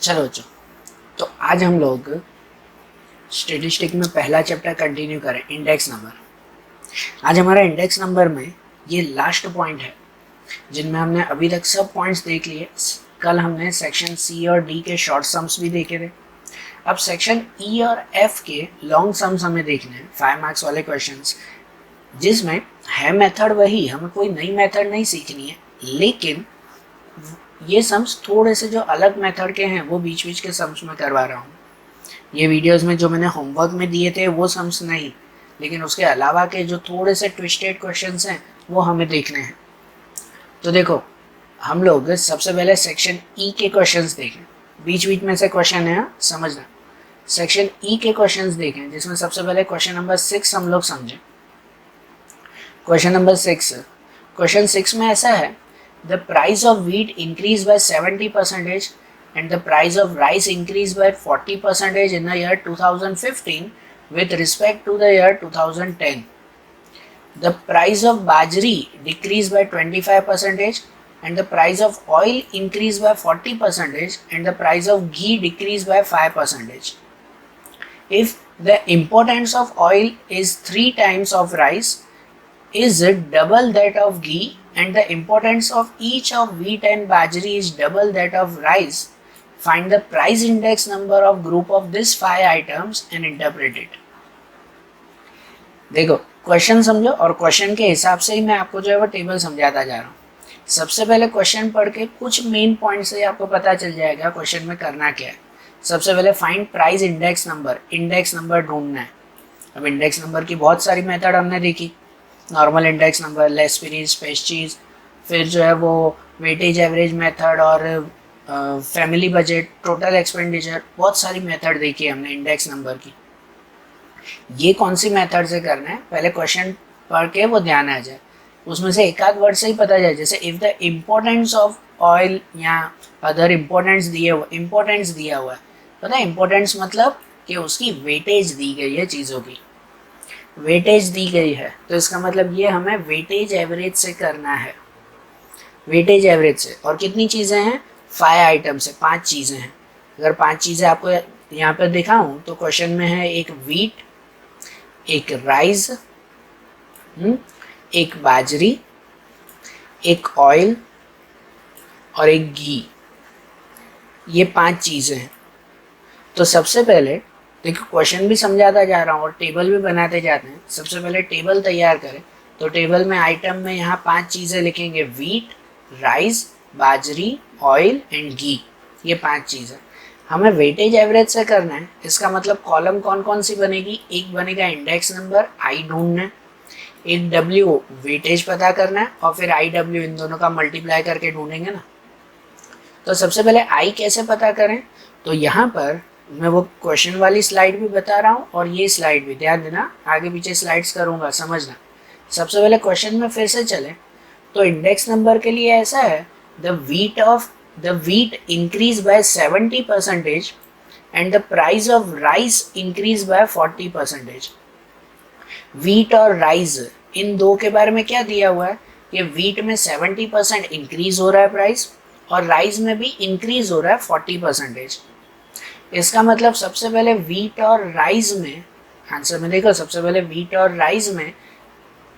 चलो बच्चों, तो आज हम लोग स्टेटिस्टिक में पहला चैप्टर कंटिन्यू करें, इंडेक्स नंबर। आज हमारा इंडेक्स नंबर में ये लास्ट पॉइंट है जिनमें हमने अभी तक सब पॉइंट्स देख लिए। कल हमने सेक्शन सी और डी के शॉर्ट सम्स भी देखे थे। अब सेक्शन ई और एफ के लॉन्ग सम्स हमें देखने हैं, 5 मार्क्स वाले क्वेश्चंस, जिसमें है मेथड वही, हमें कोई नई मेथड नहीं सीखनी है, लेकिन ये सम्स थोड़े से जो अलग मेथड के हैं वो बीच बीच के सम्स में करवा रहा हूँ। ये वीडियोस में जो मैंने होमवर्क में दिए थे वो सम्स नहीं, लेकिन उसके अलावा के जो थोड़े से ट्विस्टेड क्वेश्चंस हैं वो हमें देखने हैं। तो देखो, हम लोग सबसे पहले सेक्शन ई के क्वेश्चंस देखें। बीच बीच में से क्वेश्चन है, समझना। सेक्शन ई के क्वेश्चंस देखें, जिसमें सबसे पहले क्वेश्चन नंबर 6 हम लोग समझें। क्वेश्चन नंबर 6, क्वेश्चन 6 में ऐसा है, the price of wheat increase by 70% and the price of rice increased by 40% in the year 2015 with respect to the year 2010. The price of bajri decreased by 25% and the price of oil increased by 40% and the price of ghee decreased by 5%. If the importance of oil is 3 times of rice, is it double that of ghee, and the importance of each of wheat and bajri is double that of rice, find the price index number of group of these 5 items and interpret it. देखो, question समझो और question के हिसाब से ही मैं आपको जो है वो टेबल समझाता जा रहा हूँ। सबसे पहले क्वेश्चन पढ़ के कुछ मेन पॉइंट से आपको पता चल जाएगा क्वेश्चन में करना क्या है। सबसे पहले find price index number, index number ढूंढना है। अब इंडेक्स नंबर की बहुत सारी मेथड हमने देखी, नॉर्मल इंडेक्स नंबर, लेस्पीरीज, पेस्चीज, फिर जो है वो वेटेज एवरेज मेथड और फैमिली बजट, टोटल एक्सपेंडिचर, बहुत सारी मेथड देखी है हमने इंडेक्स नंबर की। ये कौन सी मेथड से करना है, पहले क्वेश्चन पढ़ के वो ध्यान आ जाए, उसमें से एक आध वर्ड से ही पता जाए। जैसे if the importance of oil या अदर इम्पोर्टेंस दिया हुआ है, पता है इम्पोर्टेंस मतलब कि उसकी वेटेज दी गई है, चीज़ों की वेटेज दी गई है, तो इसका मतलब ये हमें वेटेज एवरेज से करना है, वेटेज एवरेज से। और कितनी चीज़ें हैं, 5 आइटम्स है, 5 चीज़ें हैं। अगर 5 चीज़ें आपको यहाँ पर दिखाऊँ तो क्वेश्चन में है एक वीट, एक राइस, एक बाजरी, एक ऑयल और एक घी। ये 5 चीज़ें हैं। तो सबसे पहले देखो, क्वेश्चन भी समझाता जा रहा हूँ और टेबल भी बनाते जाते हैं। सबसे पहले टेबल तैयार करें, तो टेबल में आइटम में यहाँ 5 चीज़ें लिखेंगे, वीट, राइस, बाजरी, ऑयल एंड घी। ये 5 चीज़ें हमें वेटेज एवरेज से करना है। इसका मतलब कॉलम कौन कौन सी बनेगी, एक बनेगा इंडेक्स नंबर, आई ढूंढना है, एक डब्ल्यू वेटेज पता करना है, और फिर आई डब्ल्यू इन दोनों का मल्टीप्लाई करके ढूंढेंगे ना। तो सबसे पहले आई कैसे पता करें, तो यहाँ पर मैं वो क्वेश्चन वाली स्लाइड भी बता रहा हूँ और ये स्लाइड भी, ध्यान देना, आगे पीछे स्लाइड्स करूँगा, समझना। सबसे पहले क्वेश्चन में फिर से चले, तो इंडेक्स नंबर के लिए ऐसा है, the wheat increased by 70% and the price of rice increased by 40%. Wheat और राइस, इन दो के बारे में क्या दिया हुआ है कि व्हीट में 70% इंक्रीज हो रहा है प्राइस, और राइस में भी इंक्रीज हो रहा है 40%। इसका मतलब सबसे पहले व्हीट और राइस में, आंसर में देखो, सबसे पहले व्हीट और राइस में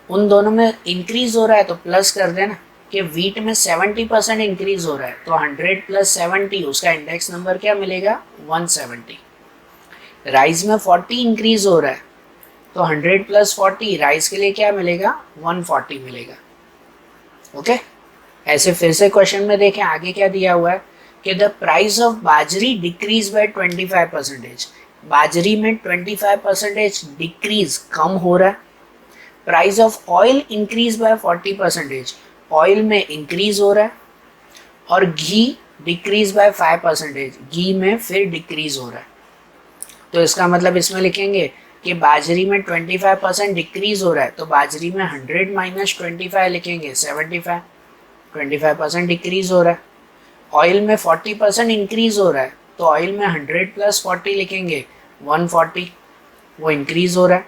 उन दोनों में इंक्रीज हो रहा है तो प्लस कर देना कि व्हीट में 70% इंक्रीज हो रहा है, तो 100 + 70, उसका इंडेक्स नंबर क्या मिलेगा, 170। राइस में 40 इंक्रीज हो रहा है, तो 100 + 40 राइस के लिए क्या मिलेगा, 140 मिलेगा। ओके, ऐसे फिर से क्वेश्चन में देखें आगे क्या दिया हुआ है कि द प्राइस ऑफ बाजरी डिक्रीज बाय 25%। बाजरी में 25% डिक्रीज, कम हो रहा है। Price of oil increase by 40%, oil में इंक्रीज हो रहा है। और घी डिक्रीज बाय 5%, घी में फिर डिक्रीज हो रहा है। तो इसका मतलब इसमें लिखेंगे कि बाजरी में 25% डिक्रीज हो रहा है, तो बाजरी में 100 - 25 लिखेंगे, 75, 25% डिक्रीज हो रहा है। ऑयल में 40% इंक्रीज हो रहा है, तो ऑयल में 100 + 40 लिखेंगे, 140, वो इंक्रीज हो रहा है।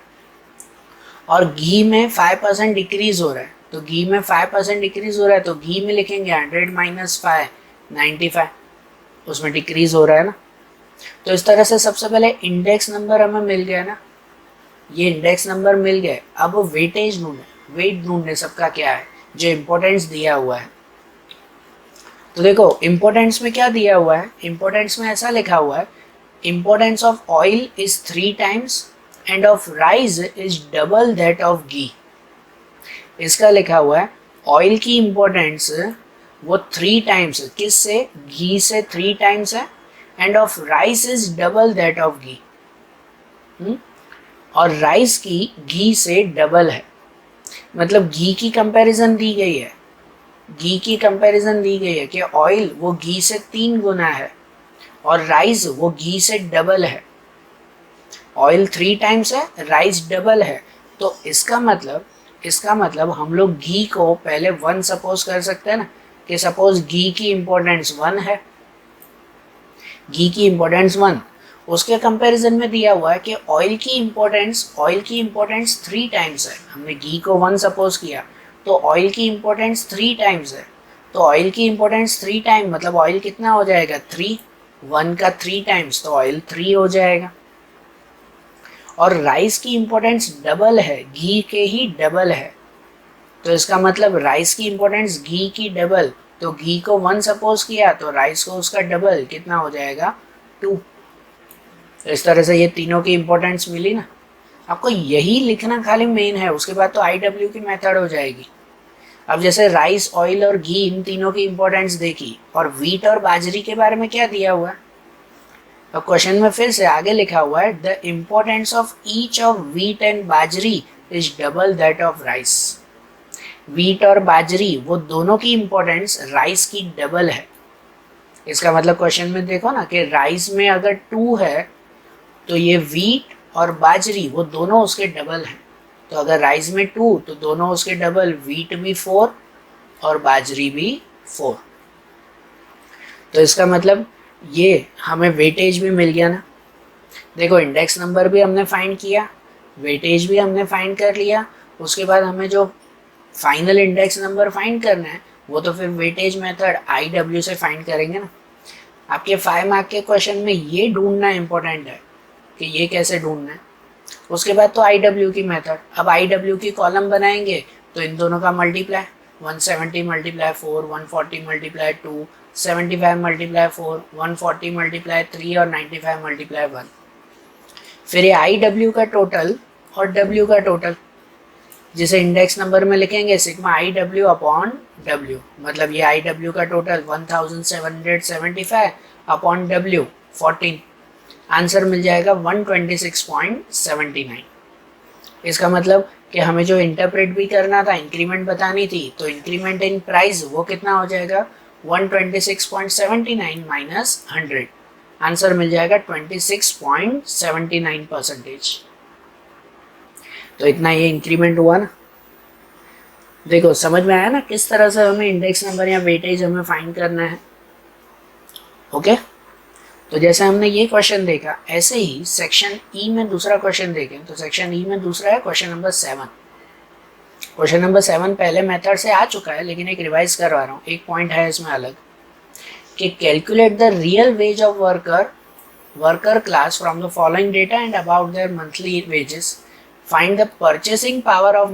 और घी में 5% डिक्रीज हो रहा है, तो घी में 5% डिक्रीज हो रहा है, तो घी में लिखेंगे 100 - 5, 95। उसमें डिक्रीज हो रहा है ना। तो इस तरह से सबसे पहले इंडेक्स नंबर हमें मिल गया ना, ये इंडेक्स नंबर मिल गए। अब वेटेज ढूंढे, वेट ढूंढने सबका क्या है, जो इम्पोर्टेंस दिया हुआ है। तो देखो इम्पोर्टेंस में क्या दिया हुआ है, इम्पोर्टेंस में ऐसा लिखा हुआ है, importance of oil is 3 times and of rice is double that of ghee. इसका लिखा हुआ है ऑयल की इम्पोर्टेंस वो 3 टाइम्स, किस से, घी से 3 टाइम्स है, and of rice is double that of ghee, और राइस की घी से डबल है। मतलब घी की कंपैरिजन दी गई है, घी की कंपैरिजन दी गई है कि ऑयल वो घी से 3 गुना है और राइस वो घी से डबल है। ऑयल 3 टाइम्स है, राइस डबल है। तो इसका मतलब हम लोग घी को पहले 1 सपोज कर सकते हैं ना, कि सपोज घी की इम्पोर्टेंस 1 है, घी की इम्पोर्टेंस 1, उसके कंपैरिजन में दिया हुआ है कि ऑयल की इम्पोर्टेंस 3 टाइम्स है। हमने घी को 1 सपोज किया तो ऑयल की इम्पोर्टेंस 3 टाइम्स है। तो ऑयल की इम्पोर्टेंस 3 टाइम मतलब ऑयल कितना हो जाएगा, 3, 1 का 3 टाइम्स तो ऑयल 3 हो जाएगा। और राइस की इम्पोर्टेंस डबल है, घी के ही डबल है। तो इसका मतलब राइस की इम्पोर्टेंस घी की डबल, तो घी को 1 सपोज किया तो राइस को उसका डबल, कितना हो जाएगा, 2। तो इस तरह से ये तीनों की इम्पोर्टेंस मिली ना। आपको यही लिखना खाली मेन है, उसके बाद तो IW की मेथड हो जाएगी। अब जैसे राइस, ऑयल और घी, इन तीनों की इम्पोर्टेंस देखी, और व्हीट और बाजरी के बारे में क्या दिया हुआ है। अब क्वेश्चन में फिर से आगे लिखा हुआ है the importance of each of wheat and bajri is double that of rice. Wheat और बाजरी वो दोनों की इम्पोर्टेंस राइस की डबल है। इसका मतलब क्वेश्चन में देखो ना कि राइस में अगर 2 है तो ये व्हीट और बाजरी वो दोनों उसके डबल हैं। तो अगर राइस में 2 तो दोनों उसके डबल, व्हीट भी 4 और बाजरी भी 4। तो इसका मतलब ये हमें वेटेज भी मिल गया ना। देखो इंडेक्स नंबर भी हमने फाइंड किया, वेटेज भी हमने फाइंड कर लिया। उसके बाद हमें जो फाइनल इंडेक्स नंबर फाइंड करना है वो तो फिर वेटेज मेथड IW से फाइंड करेंगे ना। आपके 5 मार्क के क्वेश्चन में ये ढूंढना इंपॉर्टेंट है कि ये कैसे ढूंढना है। उसके बाद तो IW की मेथड। अब IW की कॉलम बनाएंगे तो इन दोनों का multiply, 170 multiply 4, 140 multiply 2, 75 multiply 4, 140 multiply 3 और 95 मल्टीप्लाई 1। फिर ये IW का टोटल और W का टोटल, जिसे इंडेक्स नंबर में लिखेंगे सिग्मा IW अपॉन W। मतलब ये IW का टोटल 1775 अपॉन W 14, आंसर मिल जाएगा 126.79। इसका मतलब कि हमें जो इंटरप्रेट भी करना था, इंक्रीमेंट बतानी थी, तो इंक्रीमेंट इन प्राइस वो कितना हो जाएगा, 126.79 माइनस 100, आंसर मिल जाएगा 26.79%। तो इतना ये इंक्रीमेंट हुआ ना। देखो समझ में आया ना किस तरह से हमें इंडेक्स नंबर या वेटेज हमें फाइंड करना है। ओके, तो जैसे हमने ये क्वेश्चन देखा, ऐसे ही सेक्शन ई में दूसरा क्वेश्चन देखें। तो सेक्शन ई में दूसरा है क्वेश्चन नंबर 7। क्वेश्चन नंबर 7 पहले मेथड से आ चुका है, लेकिन एक रिवाइज करवा रहा हूँ। एक पॉइंट है इसमें अलग कि calculate the real wage of worker class from the following data and about their monthly wages. Find the purchasing power of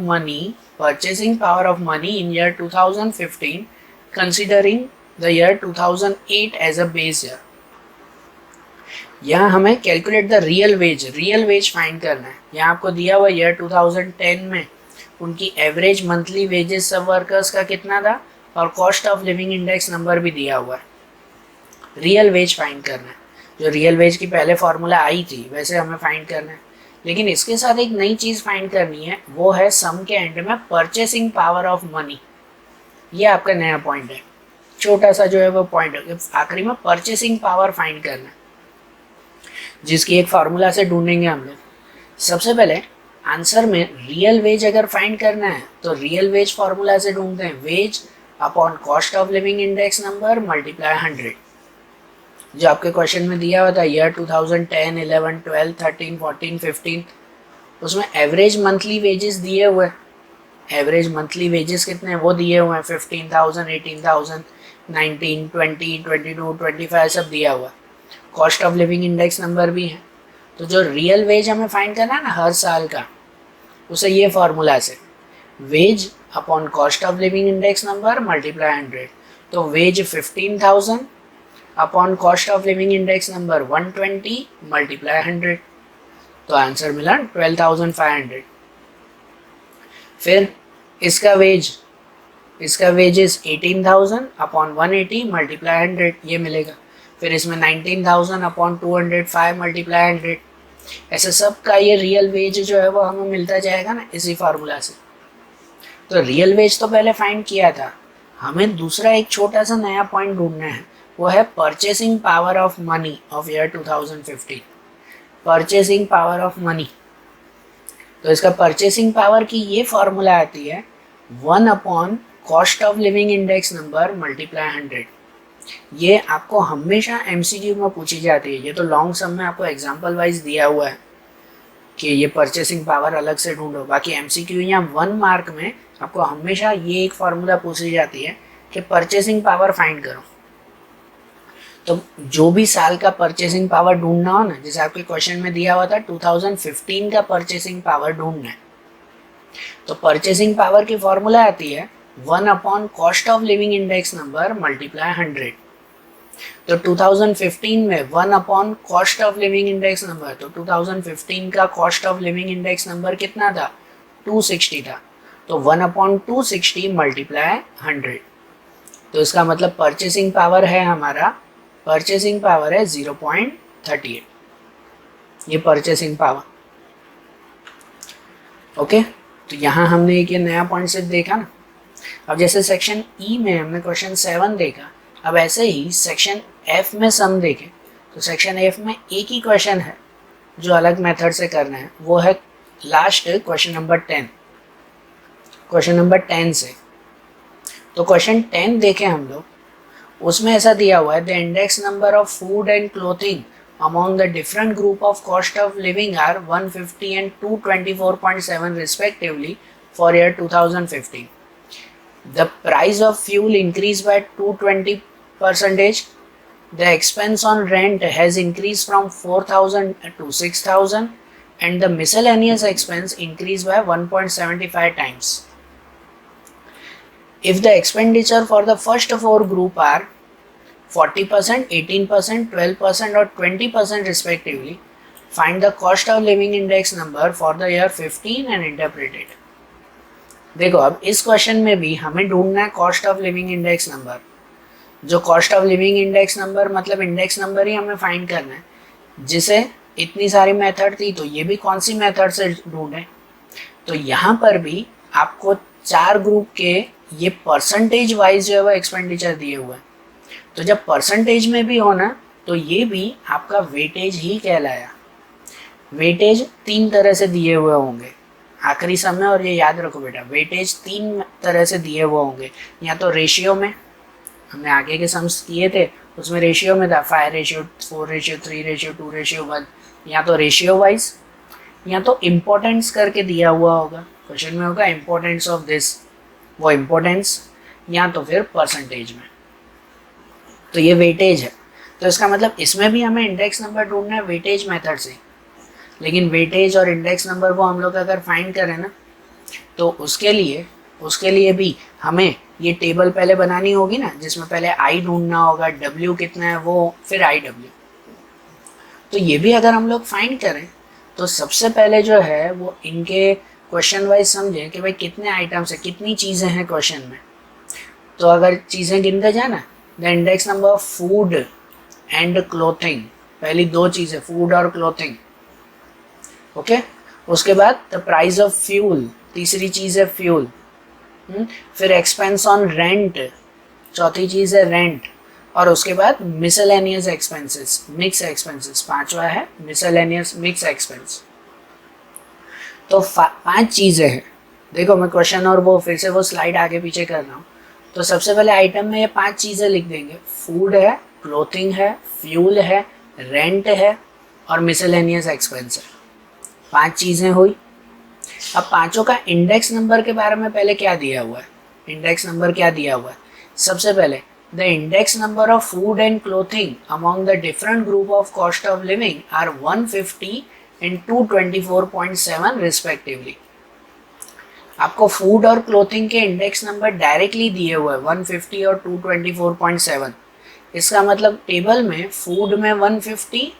money in year 2015 considering the year 2008 as a base year. यहाँ हमें calculate the real wage find करना है। यहाँ आपको दिया हुआ year 2010 में उनकी एवरेज मंथली वेजेस सब वर्कर्स का कितना था, और cost of living index number भी दिया हुआ है। रियल वेज फाइंड करना है। जो रियल वेज की पहले फॉर्मूला आई थी वैसे हमें फाइंड करना है, लेकिन इसके साथ एक नई चीज़ फाइंड करनी है, वो है सम के एंड में परचेसिंग पावर ऑफ मनी। ये आपका नया पॉइंट है, छोटा सा जो है वो पॉइंट है। आखिरी में परचेसिंग पावर फाइंड करना है, जिसकी एक फार्मूला से ढूंढेंगे हम लोग। सबसे पहले आंसर में रियल वेज अगर फाइंड करना है तो रियल वेज फार्मूला से ढूंढते हैं, wage upon cost of living index number multiply 100, जो आपके क्वेश्चन में दिया हुआ था ईयर 2010, 11, 12, 13, 14, 15। उसमें एवरेज मंथली वेजेस दिए हुए, एवरेज मंथली वेजेस कितने हैं वो दिए हुए हैं, 15,000, 18,000। 19, 20, 22, 25 सब दिया हुआ है। Cost of living index number भी है। तो जो रियल वेज हमें फाइंड करना है ना हर साल का, उसे ये फॉर्मूला से wage upon cost of living index number multiply 100। तो wage 15,000 upon cost of living index number 120 multiply 100। तो आंसर मिला 12,500। फिर इसका वेजेस 18,000 अपॉन 180 मल्टीप्लाई 100 ये मिलेगा। फिर इसमें 19,000 अपॉन 205 मल्टीप्लाई 100। ऐसे सब का ये रियल वेज जो है वो हमें मिलता जाएगा ना इसी फार्मूला से। तो रियल वेज तो पहले फाइंड किया था, हमें दूसरा एक छोटा सा नया पॉइंट ढूंढना है, वो है purchasing power of money of year 2015। Purchasing power of money, तो इसका परचेसिंग पावर की ये फॉर्मूला आती है 1 upon cost of living index number multiply 100। ये आपको हमेशा एमसीक्यू में पूछी जाती है। ये तो लॉन्ग सम में आपको एग्जांपल वाइज दिया हुआ है कि ये परचेसिंग पावर अलग से ढूंढो। बाकी एमसीक्यू या 1 मार्क में आपको हमेशा ये एक फार्मूला पूछी जाती है कि परचेसिंग पावर फाइंड करो। तो जो भी साल का परचेसिंग पावर ढूंढना हो ना, जैसे आपके क्वेश्चन में दिया हुआ था 2015 का परचेसिंग पावर ढूंढना है, तो परचेसिंग पावर की फॉर्मूला आती है 1 upon cost of living index number multiply 100। तो 2015 में 1 upon cost of living index number, तो 2015 का cost of living index number कितना था? 260 था। तो 1 अपॉन 260 मल्टीप्लाई 100। तो इसका मतलब परचेसिंग पावर है हमारा, परचेसिंग पावर है 0.38। ये परचेसिंग पावर। ओके, तो यहाँ हमने एक ये नया पॉइंट सिर्फ देखा ना। अब जैसे सेक्शन ई में हमने क्वेश्चन 7 देखा, अब ऐसे ही सेक्शन एफ में सम देखें। तो सेक्शन एफ में एक ही क्वेश्चन है जो अलग मेथड से करना है, वो है last question number 10, question number 10 से। तो क्वेश्चन 10 देखें हम लोग, उसमें ऐसा दिया हुआ है the index number of food and clothing among the different group of cost of living are 150 and 224.7 respectively for year 2015. The price of fuel increased by 220%. The expense on rent has increased from 4,000 to 6,000 and the miscellaneous expense increased by 1.75 times. If the expenditure for the first four group are 40%, 18%, 12% और 20% respectively, find the cost of living index number for the year 15 and interpret it. देखो, अब इस question में भी हमें ढूंढना है cost of living index number. जो cost of living index number मतलब इंडेक्स नंबर ही हमें फाइंड करना है, जिसे इतनी सारी मेथड थी, तो ये भी कौन सी मेथड से ढूंढें। तो यहाँ पर भी आपको 4 ग्रुप के ये परसेंटेज वाइज जो है वो एक्सपेंडिचर दिए हुए हैं। तो जब परसेंटेज में भी होना, तो ये भी आपका वेटेज ही कहलाया। वेटेज 3 तरह से दिए हुए होंगे आखिरी समय, और ये याद रखो बेटा, वेटेज 3 तरह से दिए हुए होंगे। या तो रेशियो में, हमने आगे के सम्स किए थे उसमें रेशियो में था 5 रेशियो 4 रेशियो 3 रेशियो 2 रेशियो 1, या तो रेशियो वाइज, या तो इम्पोर्टेंस करके दिया हुआ होगा, क्वेश्चन में होगा इम्पोर्टेंस ऑफ दिस, वो इम्पोर्टेंस, या तो फिर परसेंटेज में। तो ये वेटेज है। तो इसका मतलब इसमें भी हमें इंडेक्स नंबर ढूंढना है वेटेज मेथड से। लेकिन वेटेज और इंडेक्स नंबर को हम लोग अगर फाइंड करें ना, तो उसके लिए भी हमें ये टेबल पहले बनानी होगी ना, जिसमें पहले आई ढूंढना होगा, डब्ल्यू कितना है वो, फिर आई डब्ल्यू। तो ये भी अगर हम लोग फाइंड करें, तो सबसे पहले जो है वो इनके क्वेश्चन वाइज समझें कि भाई कितने आइटम्स है, कितनी चीज़ें हैं क्वेश्चन में। तो अगर चीज़ें गिनते जाए ना, the index number of food and clothing, पहली 2 चीज़ें फूड और क्लोथिंग, ओके। उसके बाद द प्राइस ऑफ फ्यूल, तीसरी चीज़ है फ्यूल। फिर एक्सपेंस ऑन रेंट, चौथी चीज़ है रेंट। और उसके बाद मिसलेनियस एक्सपेंसेस, मिक्स एक्सपेंसेस, 5वां है मिसलेनियस मिक्स एक्सपेंस। तो 5 चीज़ें हैं। देखो, मैं क्वेश्चन और वो फिर से वो स्लाइड आगे पीछे कर रहा हूँ। तो सबसे पहले आइटम में ये 5 चीज़ें लिख देंगे, फूड है, क्लोथिंग है, फ्यूल है, रेंट है और मिसलेनियस एक्सपेंस है। 5 चीज़ें हुई। अब पांचों का इंडेक्स नंबर के बारे में पहले क्या दिया हुआ है, इंडेक्स नंबर क्या दिया हुआ है। सबसे पहले the index number of food and clothing among the different group of cost of living are 150 and 224.7 respectively. आपको फूड और क्लोथिंग के इंडेक्स नंबर डायरेक्टली दिए हुए हैं 150 और 224.7। इसका मतलब टेबल में फूड में 150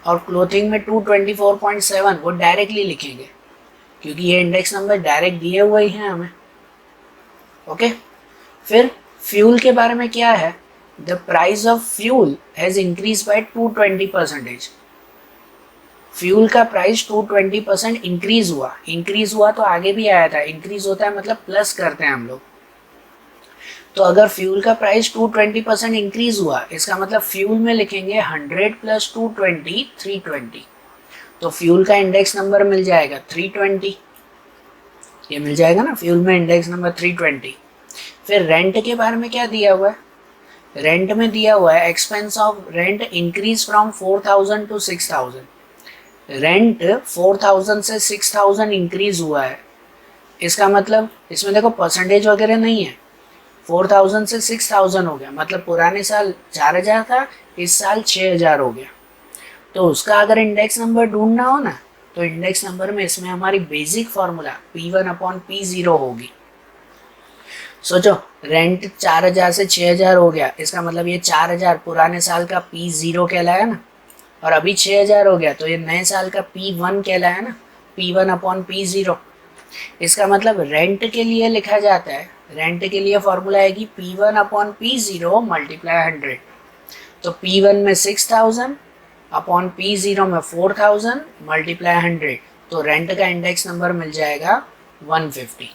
और क्लोथिंग में 224.7 वो डायरेक्टली लिखेंगे क्योंकि ये इंडेक्स नंबर डायरेक्ट दिए हुए ही हैं हमें। ओके, फिर फ्यूल के बारे में क्या है? The price of fuel has increase by 220%। Fuel का प्राइस 220% इंक्रीज हुआ तो आगे भी आया था, इंक्रीज होता है मतलब प्लस करते हैं हम लोग। तो अगर फ्यूल का प्राइस 220% इंक्रीज हुआ, इसका मतलब फ्यूल में लिखेंगे 100 प्लस 220 320। तो फ्यूल का इंडेक्स नंबर मिल जाएगा 320, ये मिल जाएगा ना, फ्यूल में इंडेक्स नंबर 320। फिर रेंट के बारे में क्या दिया हुआ है? रेंट में दिया हुआ है expense of rent increase from 4000 to 6000। Rent 4000 से 6000 इंक्रीज हुआ है, इसका मतलब इसमें देखो परसेंटेज वगैरह नहीं है। 4000 से 6000 हो गया, मतलब पुराने साल 4000 था, इस साल 6000 हो गया। तो उसका अगर इंडेक्स नंबर ढूंढना हो ना, तो इंडेक्स नंबर में इसमें हमारी basic formula P1 upon P0 होगी। सोचो, रेंट 4000 से 6000 हो गया, इसका मतलब ये 4000 पुराने साल का P0 कहलाया ना, और अभी 6000 हो गया तो ये नए साल का P1 कहलाया ना, P1 अपॉन P0। इसका मतलब रेंट के लिए लिखा जाता है, रेंट के लिए फॉर्मूला आएगी P1 अपॉन P0 मल्टीप्लाई 100। तो P1 में 6000 अपॉन P0 में 4000 मल्टीप्लाई 100, तो रेंट का इंडेक्स नंबर मिल जाएगा 150।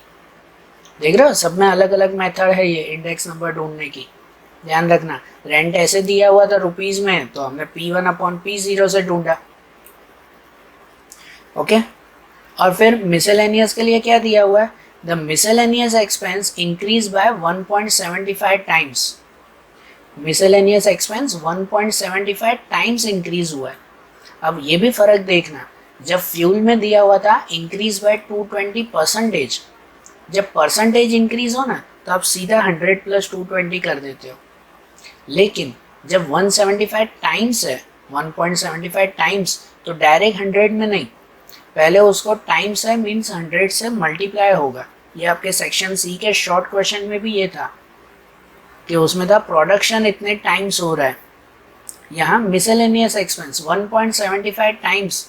देख रहे हो, सब में अलग अलग मेथड है ये इंडेक्स नंबर ढूंढने की। ध्यान रखना, रेंट ऐसे दिया हुआ था रुपीज में, तो हमने P1 अपॉन P0 से ढूंढा। ओके, और फिर मिसलेनियस के लिए क्या दिया हुआ है? The miscellaneous expense increase by 1.75 times. Miscellaneous expense 1.75 times increase हुआ है। अब ये भी फर्क देखना, जब फ्यूल में दिया हुआ था इंक्रीज बाय 220%, जब परसेंटेज इंक्रीज हो ना तो आप सीधा 100 प्लस 220 कर देते हो। लेकिन जब 175 टाइम्स है, 1.75 टाइम्स, तो डायरेक्ट 100 में नहीं, पहले उसको टाइम्स है मीन्स 100 से मल्टीप्लाई होगा। ये आपके सेक्शन सी के शॉर्ट क्वेश्चन में भी ये था कि उसमें था प्रोडक्शन इतने टाइम्स हो रहा है, यहाँ मिसलेनियस एक्सपेंस 1.75 टाइम्स,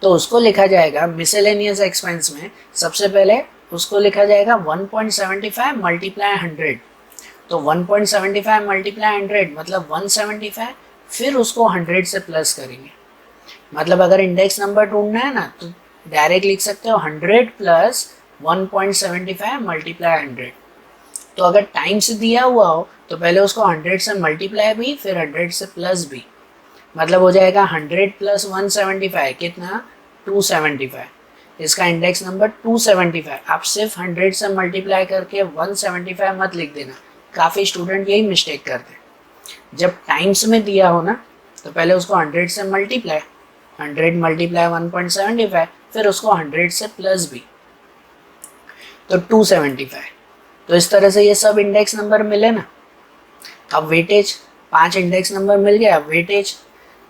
तो उसको लिखा जाएगा मिसलेनियस एक्सपेंस में सबसे पहले उसको लिखा जाएगा 1.75 मल्टीप्लाई 100। तो 1.75 मल्टीप्लाई 100 मतलब 175, फिर उसको 100 से प्लस करेंगे। मतलब अगर इंडेक्स नंबर ढूंढना है ना तो डायरेक्ट लिख सकते हो 100 प्लस 1.75 मल्टीप्लाई 100। तो अगर टाइम्स दिया हुआ हो तो पहले उसको 100 से मल्टीप्लाई भी, फिर 100 से प्लस भी, मतलब हो जाएगा 100 प्लस 175 कितना, 275। इसका इंडेक्स नंबर 275। आप सिर्फ 100 से मल्टीप्लाई करके 175 मत लिख देना, काफ़ी स्टूडेंट यही मिस्टेक करते हैं। जब टाइम्स में दिया हो ना तो पहले उसको 100 से मल्टीप्लाई, 100 मल्टीप्लाई 1.75, फिर उसको 100 से प्लस भी, तो 275। तो इस तरह से ये सब इंडेक्स नंबर मिले ना। अब वेटेज, 5 इंडेक्स नंबर मिल गया। वेटेज,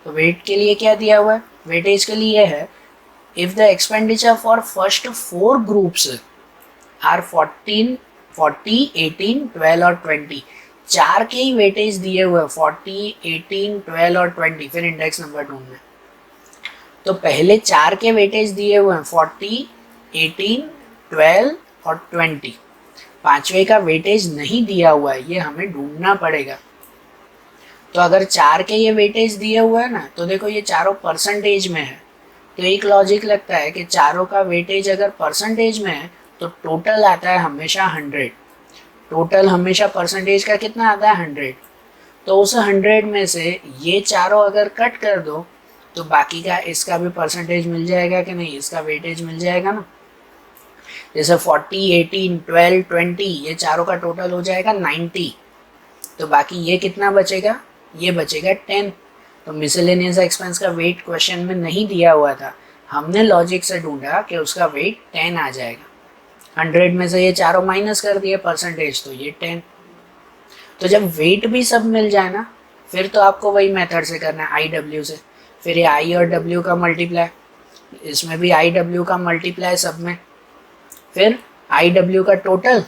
तो वेट के लिए क्या दिया हुआ है? वेटेज के लिए है if the expenditure for first 4 groups are 14, 40, 18, 12 और 20, 4 के ही वेटेज दिए हुए 40, 18, 12 और 20, फिर इंडेक्स नंबर ढूंढना है। तो पहले 4 के वेटेज दिए हुए हैं 40, 18, 12 और 20। पांचवे का वेटेज नहीं दिया हुआ है, ये हमें ढूंढना पड़ेगा। तो अगर 4 के ये वेटेज दिए हुए हैं ना तो देखो ये चारों परसेंटेज में है, तो एक लॉजिक लगता है कि चारों का वेटेज अगर परसेंटेज में है तो टोटल आता है हमेशा 100। टोटल हमेशा परसेंटेज का कितना आता है 100। तो उस 100 में से ये चारों अगर कट कर दो तो बाकी का इसका भी परसेंटेज मिल जाएगा कि नहीं, इसका वेटेज मिल जाएगा ना। जैसे 40, 18, 12, 20 ये चारों का टोटल हो जाएगा 90। तो बाकी ये कितना बचेगा, ये बचेगा 10। तो मिसलेनियस एक्सपेंस का वेट क्वेश्चन में नहीं दिया हुआ था, हमने लॉजिक से ढूंढा कि उसका वेट 10 आ जाएगा। 100 में से ये चारों माइनस कर दिए परसेंटेज, तो ये 10। तो जब वेट भी सब मिल जाए ना, फिर तो आपको वही मेथड से करना है, आई डब्ल्यू से। फिर ये आई और डब्ल्यू का मल्टीप्लाई, इसमें भी आई डब्ल्यू का मल्टीप्लाई सब में, फिर आई डब्ल्यू का टोटल,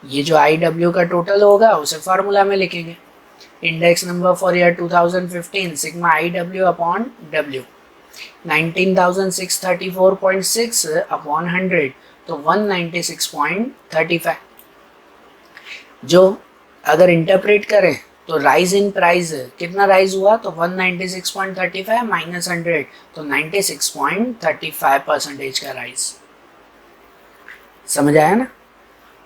ये जो आई डब्ल्यू का टोटल होगा उसे फार्मूला में लिखेंगे, index number for year 2015 sigma I W upon W, 19,634.6 upon 100, तो 196.35। जो अगर इंटरप्रेट करें तो राइज इन प्राइस कितना राइज हुआ, तो 196.35 माइनस 100, तो 96.35% का राइज। समझ आया ना?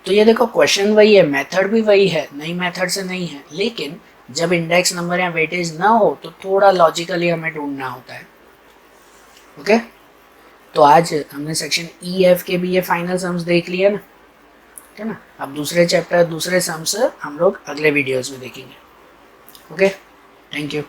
तो ये देखो क्वेश्चन वही है, मेथड भी वही है, नई मेथड से नहीं है, लेकिन जब इंडेक्स नंबर या वेटेज ना हो तो थोड़ा लॉजिकली हमें ढूंढना होता है। ओके, तो आज हमने सेक्शन ई एफ के भी ये फाइनल सम्स देख लिया ना, ठीक है ना। अब दूसरे चैप्टर दूसरे सम्स हम लोग अगले वीडियोस में देखेंगे। Okay, thank you.